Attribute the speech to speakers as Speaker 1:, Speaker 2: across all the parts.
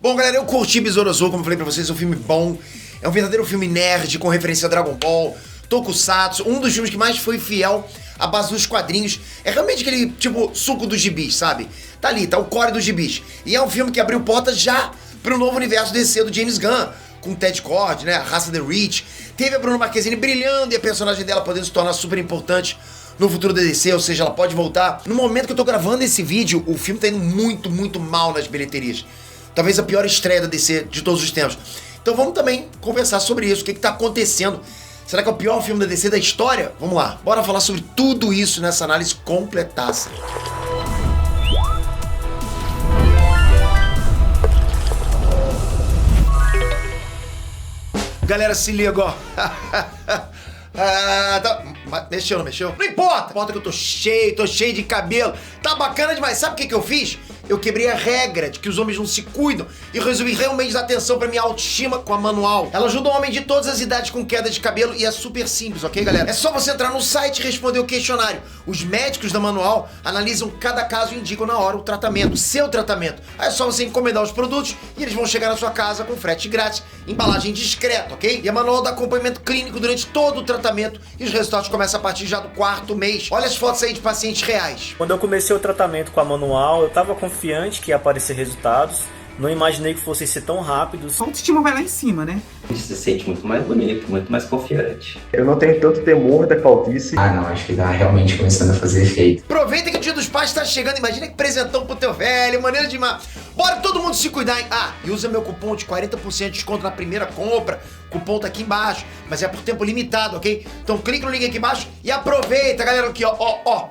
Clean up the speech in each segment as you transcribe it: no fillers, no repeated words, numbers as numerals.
Speaker 1: Bom, galera, eu curti Besouro Azul, como eu falei pra vocês, é um filme bom. É um verdadeiro filme nerd, com referência a Dragon Ball, Tokusatsu, um dos filmes que mais foi fiel à base dos quadrinhos. É realmente aquele, tipo, suco dos gibis, sabe? Tá ali, tá o core dos gibis. E é um filme que abriu porta já pro novo universo DC do James Gunn, com Ted Kord, né, a raça The Reach. Teve a Bruna Marquezine brilhando e a personagem dela podendo se tornar super importante no futuro da DC, ou seja, ela pode voltar. No momento que eu tô gravando esse vídeo, o filme tá indo muito, muito mal nas bilheterias. Talvez a pior estreia da DC de todos os tempos. Então vamos também conversar sobre isso, o que tá acontecendo. Será que é o pior filme da DC da história? Vamos lá, bora falar sobre tudo isso nessa análise completaça. Galera, se liga, ó. Tá. Mexeu, não mexeu? Não importa! Importa que eu tô cheio de cabelo. Tá bacana demais. Sabe o que eu fiz? Eu quebrei a regra de que os homens não se cuidam e resolvi realmente dar atenção pra minha autoestima com a Manual. Ela ajuda o homem de todas as idades com queda de cabelo e é super simples, ok, galera? É só você entrar no site e responder o questionário. Os médicos da Manual analisam cada caso e indicam na hora o tratamento, o seu tratamento. Aí é só você encomendar os produtos e eles vão chegar na sua casa com frete grátis, embalagem discreta, ok? E a Manual dá acompanhamento clínico durante todo o tratamento e os resultados começam a partir já do 4º mês. Olha as fotos aí de pacientes reais.
Speaker 2: Quando eu comecei o tratamento com a Manual, eu tava confiante que ia aparecer resultados. Não imaginei que fossem ser tão rápidos.
Speaker 3: A autoestima vai lá em cima, né?
Speaker 4: A gente se sente muito mais bonito, muito mais confiante.
Speaker 5: Eu não tenho tanto temor da calvície.
Speaker 6: Não, acho que tá realmente começando a fazer efeito.
Speaker 1: Aproveita que o Dia dos Pais tá chegando, imagina que presentão pro teu velho, maneiro demais. Bora todo mundo se cuidar, hein? E usa meu cupom de 40% de desconto na primeira compra. O cupom tá aqui embaixo, mas é por tempo limitado, ok? Então clica no link aqui embaixo e aproveita, galera, aqui, ó.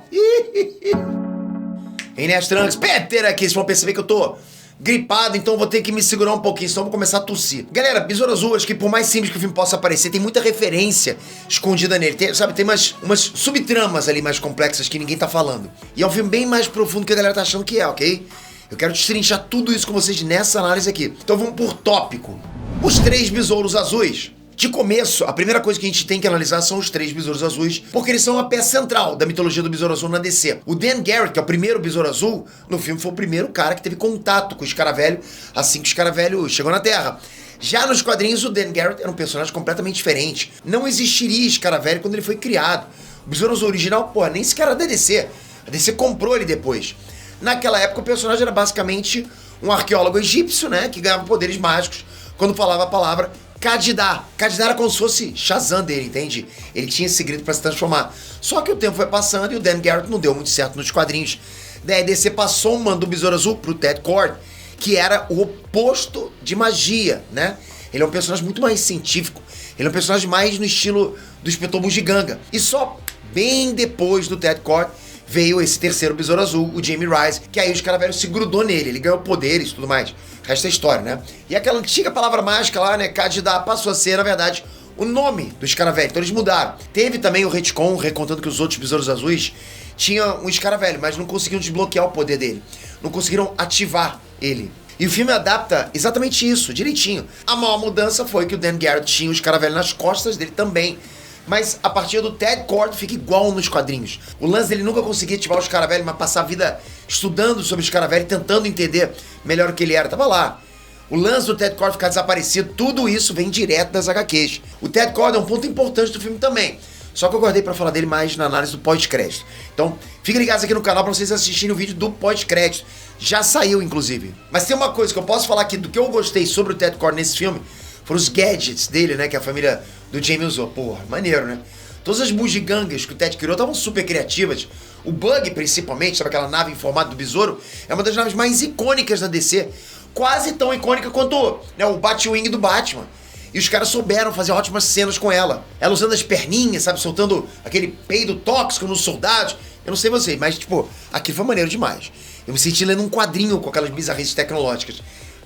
Speaker 1: Ei, Nestranks, Peter aqui, vocês vão perceber que eu tô gripado, então eu vou ter que me segurar um pouquinho, senão eu vou começar a tossir. Galera, Besouro Azul, acho que por mais simples que o filme possa parecer, tem muita referência escondida nele. Tem umas subtramas ali mais complexas que ninguém tá falando. E é um filme bem mais profundo que a galera tá achando que é, ok? Eu quero destrinchar tudo isso com vocês nessa análise aqui. Então vamos por tópico. Os 3 besouros azuis. De começo, a primeira coisa que a gente tem que analisar são os 3 besouros azuis, porque eles são a peça central da mitologia do Besouro Azul na DC. O Dan Garrett, que é o primeiro Besouro Azul, no filme foi o primeiro cara que teve contato com o Escaravelho assim que o Escaravelho chegou na Terra. Já nos quadrinhos, o Dan Garrett era um personagem completamente diferente. Não existiria Escaravelho quando ele foi criado. O Besouro Azul original, nem sequer era da DC. A DC comprou ele depois. Naquela época, o personagem era basicamente um arqueólogo egípcio, né, que ganhava poderes mágicos quando falava a palavra Kadidá. Kadidá era como se fosse Shazam dele, entende? Ele tinha esse segredo pra se transformar. Só que o tempo foi passando e o Dan Garrett não deu muito certo nos quadrinhos. Daí a DC passou o mando do Besouro Azul pro Ted Kord, que era o oposto de magia, né? Ele é um personagem muito mais científico. Ele é um personagem mais no estilo do Inspetor Bugiganga. E só bem depois do Ted Kord veio esse terceiro Besouro Azul, o Jamie Ryan, que aí o Escaravelho se grudou nele, ele ganhou poderes e tudo mais. O resto é história, né? E aquela antiga palavra mágica lá, né, Kadidá, passou a ser, na verdade, o nome do Escaravelho. Então eles mudaram. Teve também o retcon, recontando que os outros Besouros Azuis tinham um Escaravelho, mas não conseguiram desbloquear o poder dele. Não conseguiram ativar ele. E o filme adapta exatamente isso, direitinho. A maior mudança foi que o Dan Garrett tinha o Escaravelho nas costas dele também. Mas a partir do Ted Kord fica igual nos quadrinhos. O lance dele nunca conseguia ativar o Escaravelho, mas passar a vida estudando sobre o Escaravelho, tentando entender melhor o que ele era. Tava lá. O lance do Ted Kord ficar desaparecido, tudo isso vem direto das HQs. O Ted Kord é um ponto importante do filme também. Só que eu guardei pra falar dele mais na análise do pós-crédito. Então, fiquem ligados aqui no canal pra vocês assistirem o vídeo do pós-crédito. Já saiu, inclusive. Mas tem uma coisa que eu posso falar aqui do que eu gostei sobre o Ted Kord nesse filme. Foram os gadgets dele, né, que a família do Jamie usou. Porra, maneiro, né? Todas as bugigangas que o Ted criou estavam super criativas. O Bug, principalmente, sabe aquela nave em formato do besouro? É uma das naves mais icônicas da DC. Quase tão icônica quanto, né, o Batwing do Batman. E os caras souberam fazer ótimas cenas com ela. Ela usando as perninhas, sabe, soltando aquele peido tóxico nos soldados. Eu não sei vocês, mas, tipo, aquilo foi maneiro demais. Eu me senti lendo um quadrinho com aquelas bizarrices tecnológicas.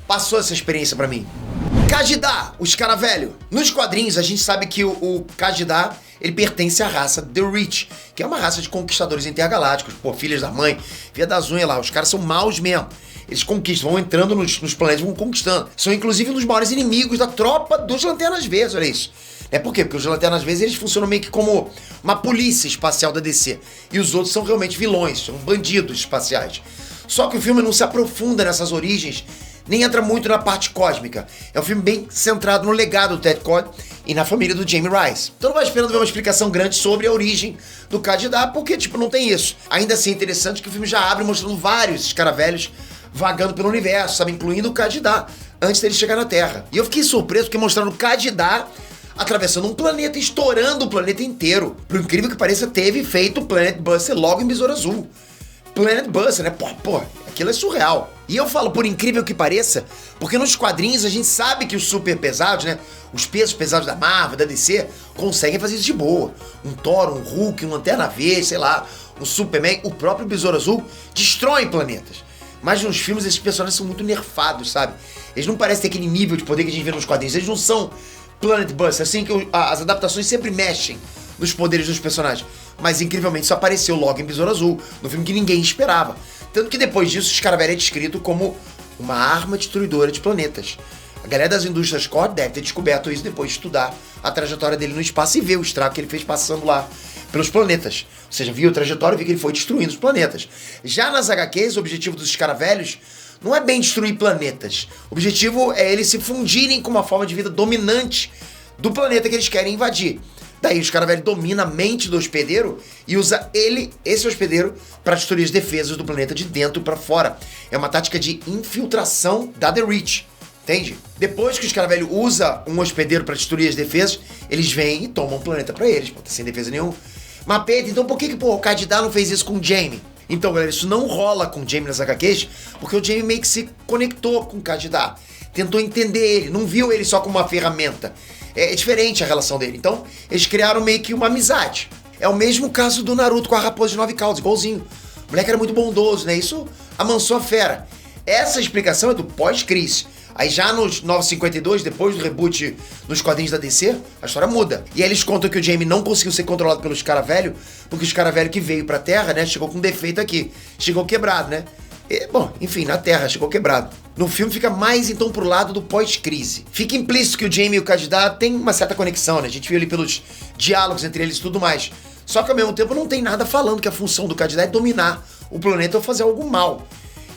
Speaker 1: Passou essa experiência pra mim. Kadidá, o Escaravelho. Nos quadrinhos, a gente sabe que o Kadidá, ele pertence à raça The Reach, que é uma raça de conquistadores intergalácticos. Pô, filhas da mãe, via das unhas lá. Os caras são maus mesmo. Eles conquistam, vão entrando nos planetas, vão conquistando. São, inclusive, um dos maiores inimigos da tropa dos Lanternas Verdes, olha isso. É por quê? Porque os Lanternas Verdes, eles funcionam meio que como uma polícia espacial da DC. E os outros são realmente vilões, são bandidos espaciais. Só que o filme não se aprofunda nessas origens nem entra muito na parte cósmica. É um filme bem centrado no legado do Ted Kord e na família do Jamie Rice. Então não vai esperando ver uma explicação grande sobre a origem do Kadidá, porque, não tem isso. Ainda assim é interessante que o filme já abre mostrando vários escaravelhos vagando pelo universo, sabe? Incluindo o Kadidá, antes dele chegar na Terra. E eu fiquei surpreso porque mostraram o Kadidá atravessando um planeta, estourando o planeta inteiro. Por incrível que pareça, teve feito o Planet Buster logo em Besouro Azul. Planet Buster, né? Pô, aquilo é surreal. E eu falo por incrível que pareça, porque nos quadrinhos a gente sabe que os super pesados, né? Os pesos pesados da Marvel, da DC, conseguem fazer isso de boa. Um Thor, um Hulk, um Lanterna Verde, sei lá, um Superman, o próprio Besouro Azul, destroem planetas. Mas nos filmes esses personagens são muito nerfados, sabe? Eles não parecem ter aquele nível de poder que a gente vê nos quadrinhos. Eles não são Planet Buster, assim que as adaptações sempre mexem nos poderes dos personagens. Mas incrivelmente isso apareceu logo em Besouro Azul, no filme que ninguém esperava. Tanto que depois disso o Escaravelho é descrito como uma arma destruidora de planetas. A galera das indústrias Kord deve ter descoberto isso depois de estudar a trajetória dele no espaço e ver o estrago que ele fez passando lá pelos planetas. Ou seja, viu a trajetória e viu que ele foi destruindo os planetas. Já nas HQs, o objetivo dos Escaravelhos não é bem destruir planetas. O objetivo é eles se fundirem com uma forma de vida dominante do planeta que eles querem invadir. Daí o Escaravelho domina a mente do hospedeiro e usa esse hospedeiro, para destruir as defesas do planeta de dentro para fora. É uma tática de infiltração da The Reach, entende? Depois que o Escaravelho usa um hospedeiro para destruir as defesas, eles vêm e tomam o planeta para eles, sem defesa nenhuma. Mas Pedro, então por que o Kadidá não fez isso com o Jamie? Então, galera, isso não rola com o Jamie nas HQs, porque o Jamie meio que se conectou com o Kadidá, tentou entender ele, não viu ele só como uma ferramenta. É diferente a relação dele. Então, eles criaram meio que uma amizade. É o mesmo caso do Naruto com a Raposa de 9 Caudas, igualzinho. O moleque era muito bondoso, né? Isso amansou a fera. Essa explicação é do pós-Crise. Aí já nos 952, depois do reboot nos quadrinhos da DC, a história muda. E aí eles contam que o Jamie não conseguiu ser controlado pelo Escaravelho, porque o Escaravelho que veio pra Terra, né, chegou com defeito aqui. Chegou quebrado, né? Bom, enfim, na Terra, chegou quebrado. No filme fica mais, então, pro lado do pós-crise. Fica implícito que o Jamie e o Kadidá têm uma certa conexão, né? A gente viu ali pelos diálogos entre eles e tudo mais. Só que, ao mesmo tempo, não tem nada falando que a função do Kadidá é dominar o planeta ou fazer algo mal.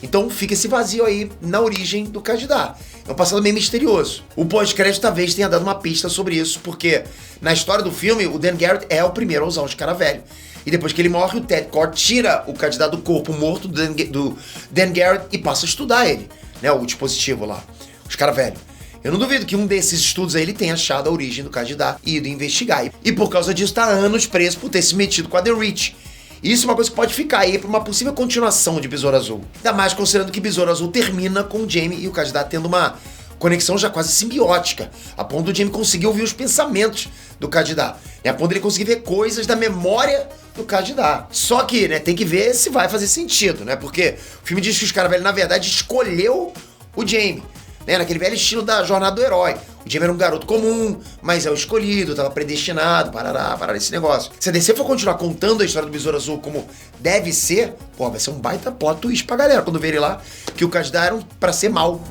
Speaker 1: Então fica esse vazio aí na origem do Kadidá. É um passado meio misterioso. O pós-crédito talvez tenha dado uma pista sobre isso, porque na história do filme, o Dan Garrett é o primeiro a usar o Escaravelho. E depois que ele morre, o Ted Kord tira o Kadidá do corpo morto do Dan Garrett e passa a estudar ele, né? O dispositivo lá, o Escaravelho. Eu não duvido que um desses estudos aí ele tenha achado a origem do Kadidá e ido investigar. E por causa disso tá anos preso por ter se metido com a The Reach. Isso é uma coisa que pode ficar aí para uma possível continuação de Besouro Azul. Ainda mais considerando que Besouro Azul termina com o Jamie e o Kadidá tendo uma conexão já quase simbiótica, a ponto do Jamie conseguir ouvir os pensamentos do Kadidá, a ponto de ele conseguir ver coisas da memória do Kadidá. Só que, né, tem que ver se vai fazer sentido, né? Porque o filme diz que o Escaravelho, na verdade, escolheu o Jamie, né? Naquele velho estilo da jornada do herói. O Jamie era um garoto comum, mas é o escolhido, estava predestinado, parará, esse negócio. Se a DC for continuar contando a história do Besouro Azul como deve ser, pô, vai ser um baita plot twist pra galera quando verem lá que o Kadidá era pra ser mal.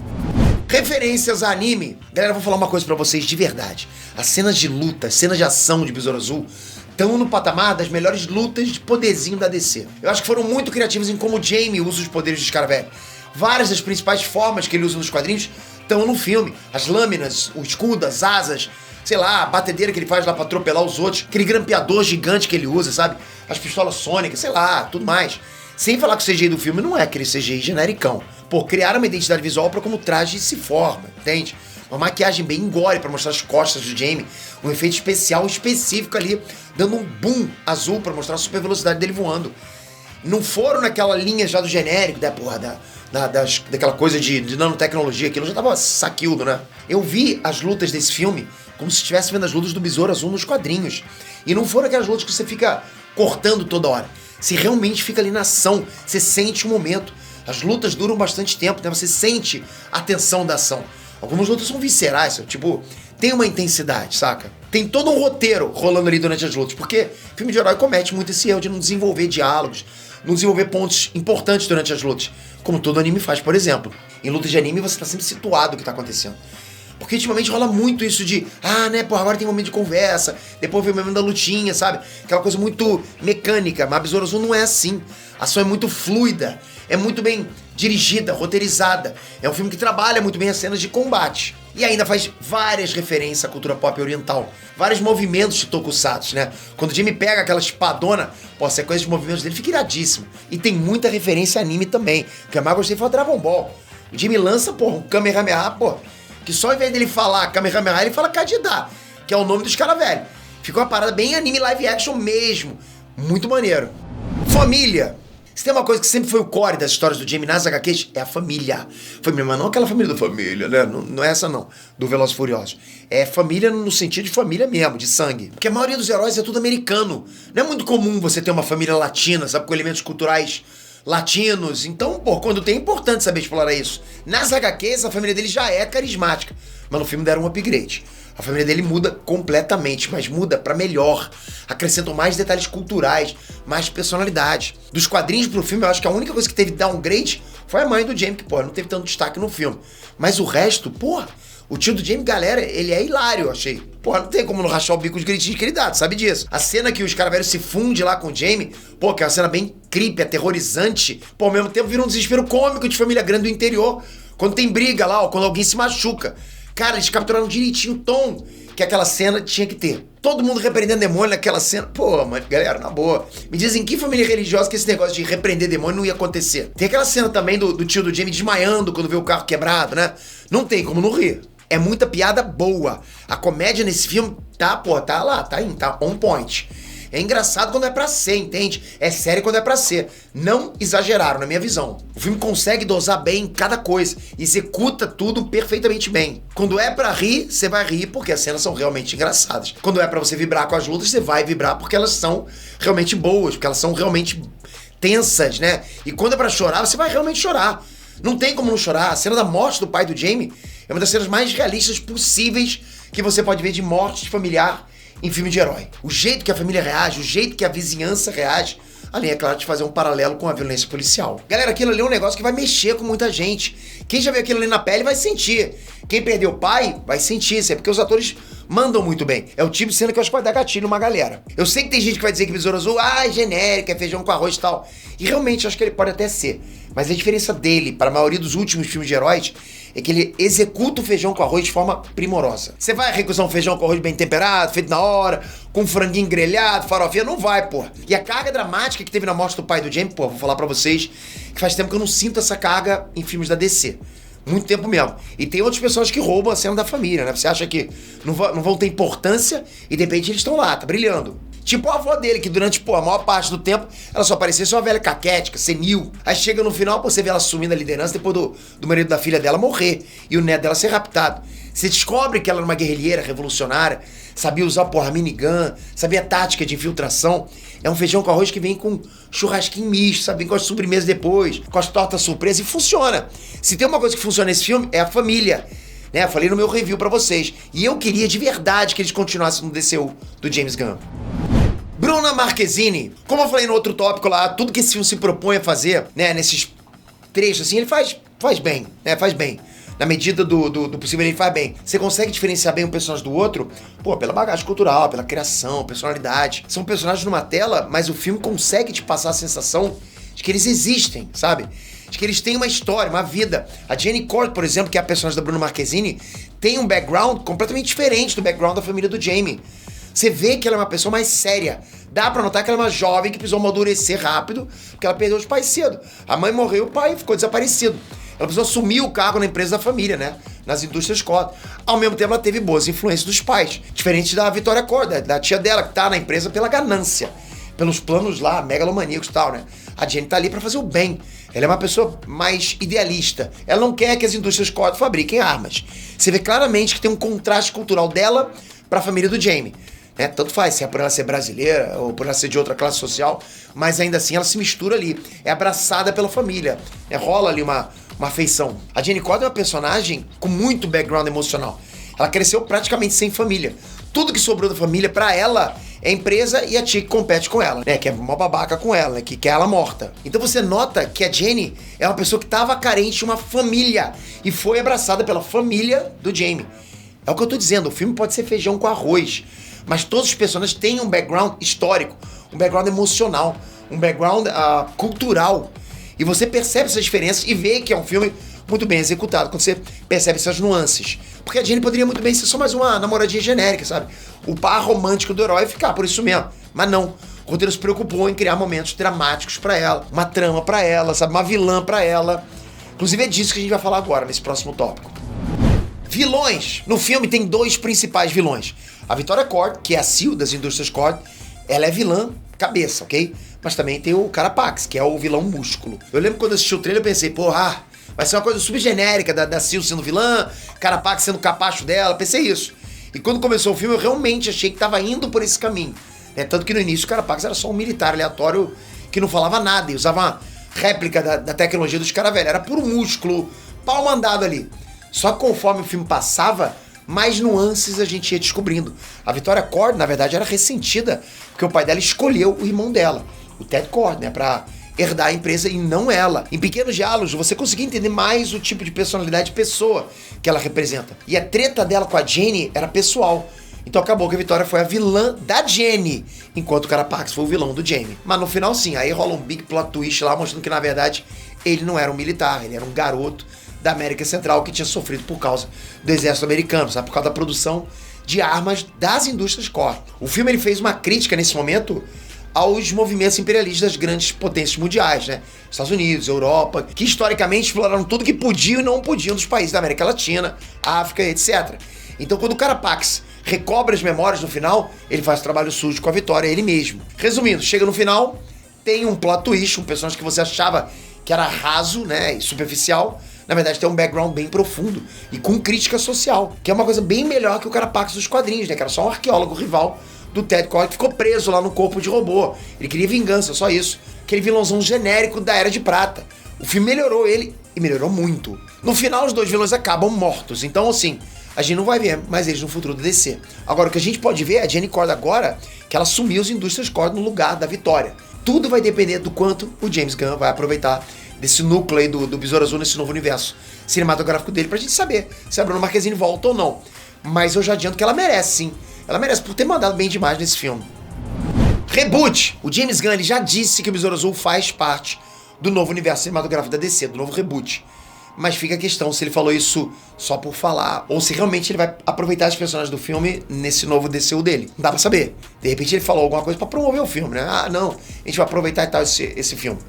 Speaker 1: Referências a anime. Galera, eu vou falar uma coisa pra vocês de verdade. As cenas de luta, as cenas de ação de Besouro Azul estão no patamar das melhores lutas de poderzinho da DC. Eu acho que foram muito criativos em como o Jamie usa os poderes de Escaravelho. Várias das principais formas que ele usa nos quadrinhos estão no filme. As lâminas, o escudo, as asas, sei lá, a batedeira que ele faz lá pra atropelar os outros, aquele grampeador gigante que ele usa, sabe? As pistolas sônicas, sei lá, tudo mais. Sem falar que o CGI do filme não é aquele CGI genericão. Pô, criaram uma identidade visual pra como o traje se forma, entende? Uma maquiagem bem gore pra mostrar as costas do Jamie, um efeito especial específico ali, dando um boom azul pra mostrar a super velocidade dele voando. Não foram naquela linha já do genérico, da porra, daquela coisa de nanotecnologia, aquilo já tava saquildo, né? Eu vi as lutas desse filme como se estivesse vendo as lutas do Besouro Azul nos quadrinhos. E não foram aquelas lutas que você fica cortando toda hora. Você realmente fica ali na ação, você sente o momento. As lutas duram bastante tempo, né? Você sente a tensão da ação. Algumas lutas são viscerais, tipo, tem uma intensidade, saca? Tem todo um roteiro rolando ali durante as lutas, porque filme de herói comete muito esse erro de não desenvolver diálogos, não desenvolver pontos importantes durante as lutas, como todo anime faz, por exemplo. Em lutas de anime você tá sempre situado o que tá acontecendo. Porque ultimamente rola muito isso de, né, pô, agora tem um momento de conversa, depois vem o momento da lutinha, sabe? Aquela coisa muito mecânica, mas Besouro Azul não é assim. A ação é muito fluida, é muito bem dirigida, roteirizada. É um filme que trabalha muito bem as cenas de combate. E ainda faz várias referências à cultura pop oriental. Vários movimentos de tokusatsu, né? Quando o Jamie pega aquela espadona, pô, a sequência de movimentos dele fica iradíssima. E tem muita referência a anime também. O que eu mais gostei foi o Dragon Ball. O Jamie lança, pô, um Kamehameha, pô, que só ao invés dele falar Kamehameha, ele fala Kadida, que é o nome dos caras velhos. Ficou uma parada bem anime live action mesmo. Muito maneiro. Família. Se tem uma coisa que sempre foi o core das histórias do Jamie nas HQs, é a família. Família, mas não aquela família da família, né? Não é essa não, do Velozes e Furiosos. É família no sentido de família mesmo, de sangue. Porque a maioria dos heróis é tudo americano. Não é muito comum você ter uma família latina, sabe, com elementos culturais latinos. Então, pô, quando tem, é importante saber explorar isso. Nas HQs, a família dele já é carismática. Mas no filme deram um upgrade. A família dele muda completamente, mas muda pra melhor. Acrescentam mais detalhes culturais, mais personalidade. Dos quadrinhos pro filme, eu acho que a única coisa que teve downgrade foi a mãe do Jamie, que, pô, não teve tanto destaque no filme. Mas o resto, pô, o tio do Jamie, galera, ele é hilário, eu achei. Pô, não tem como não rachar o bico os gritinhos que ele dá, tu sabe disso. A cena que os caras velhos se fundem lá com o Jamie, pô, que é uma cena bem creepy, aterrorizante. Pô, ao mesmo tempo vira um desespero cômico de família grande do interior. Quando tem briga lá, ó, quando alguém se machuca. Cara, eles capturaram direitinho o tom que aquela cena tinha que ter. Todo mundo repreendendo demônio naquela cena. Pô, mas galera, na boa. Me dizem que família religiosa que esse negócio de repreender demônio não ia acontecer. Tem aquela cena também do tio do Jamie desmaiando quando vê o carro quebrado, né? Não tem como não rir. É muita piada boa. A comédia nesse filme tá lá, tá on point. É engraçado quando é pra ser, entende? É sério quando é pra ser. Não exageraram, na minha visão. O filme consegue dosar bem cada coisa. Executa tudo perfeitamente bem. Quando é pra rir, você vai rir porque as cenas são realmente engraçadas. Quando é pra você vibrar com as lutas, você vai vibrar porque elas são realmente boas, porque elas são realmente tensas, né? E quando é pra chorar, você vai realmente chorar. Não tem como não chorar. A cena da morte do pai do Jamie é uma das cenas mais realistas possíveis que você pode ver de morte familiar em filme de herói. O jeito que a família reage, o jeito que a vizinhança reage, além, é claro, de fazer um paralelo com a violência policial. Galera, aquilo ali é um negócio que vai mexer com muita gente. Quem já viu aquilo ali na pele vai sentir. Quem perdeu o pai vai sentir. Isso é porque os atores mandam muito bem. É o tipo de cena que eu acho que vai dar gatilho uma galera. Eu sei que tem gente que vai dizer que Besouro Azul, é genérico, é feijão com arroz e tal. E realmente, acho que ele pode até ser. Mas a diferença dele para a maioria dos últimos filmes de heróis é que ele executa o feijão com arroz de forma primorosa. Você vai recusar um feijão com arroz bem temperado, feito na hora, com franguinho grelhado, farofinha? Não vai, pô. E a carga dramática que teve na morte do pai do Jamie, pô, vou falar pra vocês que faz tempo que eu não sinto essa carga em filmes da DC. Muito tempo mesmo. E tem outras pessoas que roubam a cena da família, né? Você acha que não vão ter importância e de repente eles estão lá, tá brilhando. Tipo a avó dele, que durante, pô, a maior parte do tempo, ela só parecia ser uma velha caquética, senil. Aí chega no final, pô, você vê ela assumindo a liderança depois do marido da filha dela morrer e o neto dela ser raptado. Você descobre que ela era uma guerrilheira revolucionária, sabia usar, porra, minigun, sabia tática de infiltração. É um feijão com arroz que vem com churrasquinho misto, sabe? Vem com as sobremesas depois, com as tortas surpresa e funciona. Se tem uma coisa que funciona nesse filme, é a família. Né? Eu falei no meu review pra vocês. E eu queria de verdade que eles continuassem no DCU do James Gunn. Bruna Marquezine, como eu falei no outro tópico lá, tudo que esse filme se propõe a fazer, né, nesses trechos assim, ele faz bem, né, faz bem. Na medida do possível, ele faz bem. Você consegue diferenciar bem um personagem do outro, pô, pela bagagem cultural, pela criação, personalidade. São personagens numa tela, mas o filme consegue te passar a sensação de que eles existem, sabe? De que eles têm uma história, uma vida. A Jenny Court, por exemplo, que é a personagem da Bruna Marquezine, tem um background completamente diferente do background da família do Jamie. Você vê que ela é uma pessoa mais séria. Dá pra notar que ela é uma jovem que precisou amadurecer rápido, porque ela perdeu os pais cedo. A mãe morreu, o pai ficou desaparecido. Ela precisou assumir o cargo na empresa da família, né? Nas indústrias Cord. Ao mesmo tempo, ela teve boas influências dos pais. Diferente da Vitória Cord, da tia dela, que tá na empresa pela ganância. Pelos planos lá, megalomaníacos e tal, né? A Jenny tá ali pra fazer o bem. Ela é uma pessoa mais idealista. Ela não quer que as indústrias Cord fabriquem armas. Você vê claramente que tem um contraste cultural dela pra família do Jamie. Né? Tanto faz, se é por ela ser brasileira ou por ela ser de outra classe social, mas ainda assim ela se mistura ali. É abraçada pela família. Rola ali uma afeição. A Jenny Codd é uma personagem com muito background emocional. Ela cresceu praticamente sem família. Tudo que sobrou da família pra ela é a empresa e a tia que compete com ela, né? Que é uma babaca com ela, que quer ela morta. Então você nota que a Jenny é uma pessoa que tava carente de uma família e foi abraçada pela família do Jamie. É o que eu tô dizendo, o filme pode ser feijão com arroz, mas todos os personagens têm um background histórico, um background emocional, um background cultural. E você percebe essas diferenças e vê que é um filme muito bem executado, quando você percebe essas nuances. Porque a Jenny poderia muito bem ser só mais uma namoradinha genérica, sabe? O par romântico do herói ficar por isso mesmo. Mas não. O roteiro se preocupou em criar momentos dramáticos pra ela, uma trama pra ela, sabe? Uma vilã pra ela. Inclusive é disso que a gente vai falar agora, nesse próximo tópico. Vilões. No filme tem 2 principais vilões. A Victoria Kord, que é a CEO das indústrias Kord, ela é vilã cabeça, ok? Mas também tem o Carapax, que é o vilão músculo. Eu lembro quando eu assisti o trailer, eu pensei, porra, vai ser uma coisa subgenérica da CEO sendo vilã, Carapax sendo o capacho dela, pensei isso. E quando começou o filme, eu realmente achei que tava indo por esse caminho. Tanto que no início o Carapax era só um militar aleatório que não falava nada e usava uma réplica da tecnologia dos caras velhos. Era puro músculo, pau mandado ali. Só que conforme o filme passava, mais nuances a gente ia descobrindo. A Victoria Kord, na verdade, era ressentida, porque o pai dela escolheu o irmão dela, o Ted Kord, né, pra herdar a empresa e não ela. Em pequenos diálogos, você conseguia entender mais o tipo de personalidade de pessoa que ela representa. E a treta dela com a Jenny era pessoal. Então acabou que a Victoria foi a vilã da Jenny, enquanto o Carapax foi o vilão do Jamie. Mas no final sim, aí rola um big plot twist lá, mostrando que na verdade ele não era um militar, ele era um garoto da América Central que tinha sofrido por causa do exército americano, sabe? Por causa da produção de armas das indústrias Kord. O filme ele fez uma crítica nesse momento aos movimentos imperialistas das grandes potências mundiais, né? Estados Unidos, Europa, que historicamente exploraram tudo que podiam e não podiam dos países da América Latina, África, etc. Então quando o Carapax recobre as memórias no final, ele faz o trabalho sujo com a Victoria, ele mesmo. Resumindo, chega no final, tem um plot twist, um personagem que você achava que era raso, né, e superficial, na verdade tem um background bem profundo e com crítica social, que é uma coisa bem melhor que o Carapax dos quadrinhos, né, que era só um arqueólogo rival do Ted Kord que ficou preso lá no corpo de robô. Ele queria vingança, só isso. Aquele vilãozão genérico da Era de Prata. O filme melhorou ele, e melhorou muito. No final, os 2 vilões acabam mortos, então assim, a gente não vai ver mais eles no futuro do DC. Agora, o que a gente pode ver é a Jenny Kord agora, que ela assumiu as indústrias Kord no lugar da Victoria. Tudo vai depender do quanto o James Gunn vai aproveitar desse núcleo aí do Besouro Azul nesse novo universo cinematográfico dele, pra gente saber se a Bruna Marquezine volta ou não. Mas eu já adianto que ela merece, sim. Ela merece por ter mandado bem demais nesse filme. Reboot! O James Gunn ele já disse que o Besouro Azul faz parte do novo universo cinematográfico da DC, do novo reboot. Mas fica a questão se ele falou isso só por falar, ou se realmente ele vai aproveitar os personagens do filme nesse novo DCU dele. Não dá pra saber. De repente ele falou alguma coisa pra promover o filme, né? Ah, não, a gente vai aproveitar e tal esse filme.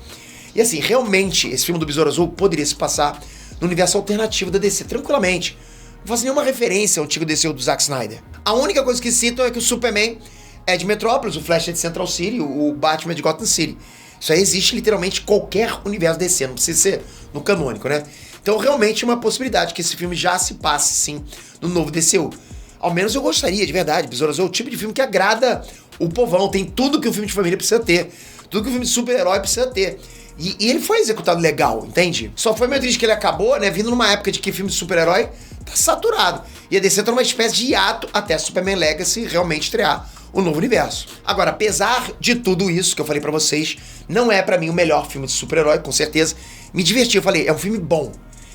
Speaker 1: E assim, realmente, esse filme do Besouro Azul poderia se passar no universo alternativo da DC, tranquilamente. Não faz nenhuma referência ao antigo DCU do Zack Snyder. A única coisa que citam é que o Superman é de Metrópolis, o Flash é de Central City, o Batman é de Gotham City. Isso aí existe literalmente em qualquer universo DC, não precisa ser no canônico, né? Então realmente é uma possibilidade que esse filme já se passe, sim, no novo DCU. Ao menos eu gostaria, de verdade. Besouro Azul é o tipo de filme que agrada o povão, tem tudo que um filme de família precisa ter, tudo que um filme de super-herói precisa ter. E ele foi executado legal, entende? Só foi meio triste que ele acabou, né, vindo numa época de que filme de super-herói tá saturado. E a DC tá numa espécie de hiato até Superman Legacy realmente estrear o novo universo. Agora, apesar de tudo isso que eu falei pra vocês, não é pra mim o melhor filme de super-herói, com certeza. Me diverti, eu falei, é um filme bom.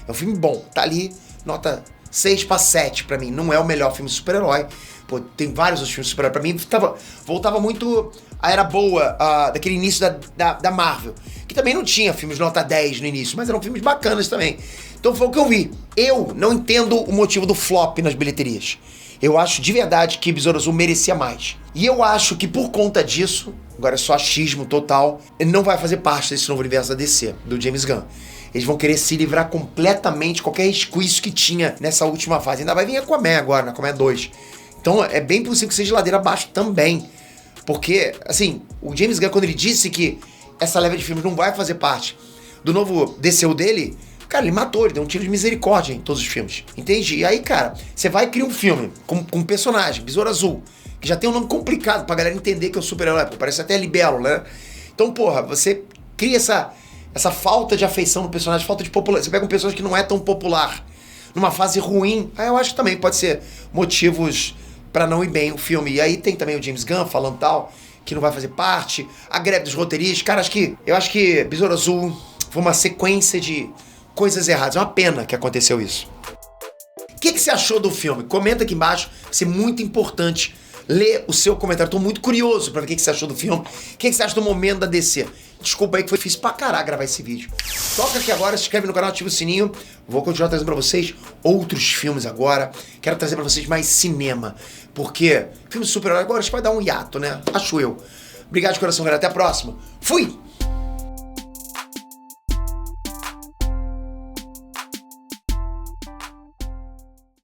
Speaker 1: É um filme bom. Tá ali, nota 6/7 pra mim. Não é o melhor filme de super-herói. Pô, tem vários outros filmes de super-herói. Pra mim, voltava muito a era boa daquele início da Marvel. Que também não tinha filmes nota 10 no início, mas eram filmes bacanas também. Então foi o que eu vi. Eu não entendo o motivo do flop nas bilheterias. Eu acho de verdade que Besouro Azul merecia mais. E eu acho que por conta disso, agora é só achismo total, ele não vai fazer parte desse novo universo da DC, do James Gunn. Eles vão querer se livrar completamente de qualquer resquício que tinha nessa última fase. Ainda vai vir Aquaman agora, na Aquaman 2. Então é bem possível que seja ladeira abaixo também. Porque, assim, o James Gunn, quando ele disse que essa leva de filmes não vai fazer parte do novo DCU dele, cara, ele matou, ele deu um tiro de misericórdia em todos os filmes. Entende? E aí, cara, você vai criar um filme com um personagem, Besouro Azul, que já tem um nome complicado pra galera entender que é o super-herói, parece até Libelo, né? Então, porra, você cria essa falta de afeição no personagem, falta de popularidade. Você pega um personagem que não é tão popular, numa fase ruim, aí eu acho que também pode ser motivos pra não ir bem o filme. E aí tem também o James Gunn falando tal, que não vai fazer parte, a greve dos roteiristas. Cara, eu acho que Besouro Azul foi uma sequência de coisas erradas. É uma pena que aconteceu isso. O que você achou do filme? Comenta aqui embaixo, vai ser muito importante ler o seu comentário. Tô muito curioso pra ver o que você achou do filme, o que você acha do momento da DC. Desculpa aí que foi difícil pra caralho gravar esse vídeo. Toca aqui agora, se inscreve no canal, ativa o sininho. Vou continuar trazendo pra vocês outros filmes agora. Quero trazer pra vocês mais cinema. Porque filme de super-herói agora acho que vai dar um hiato, né? Acho eu. Obrigado de coração, galera. Até a próxima. Fui!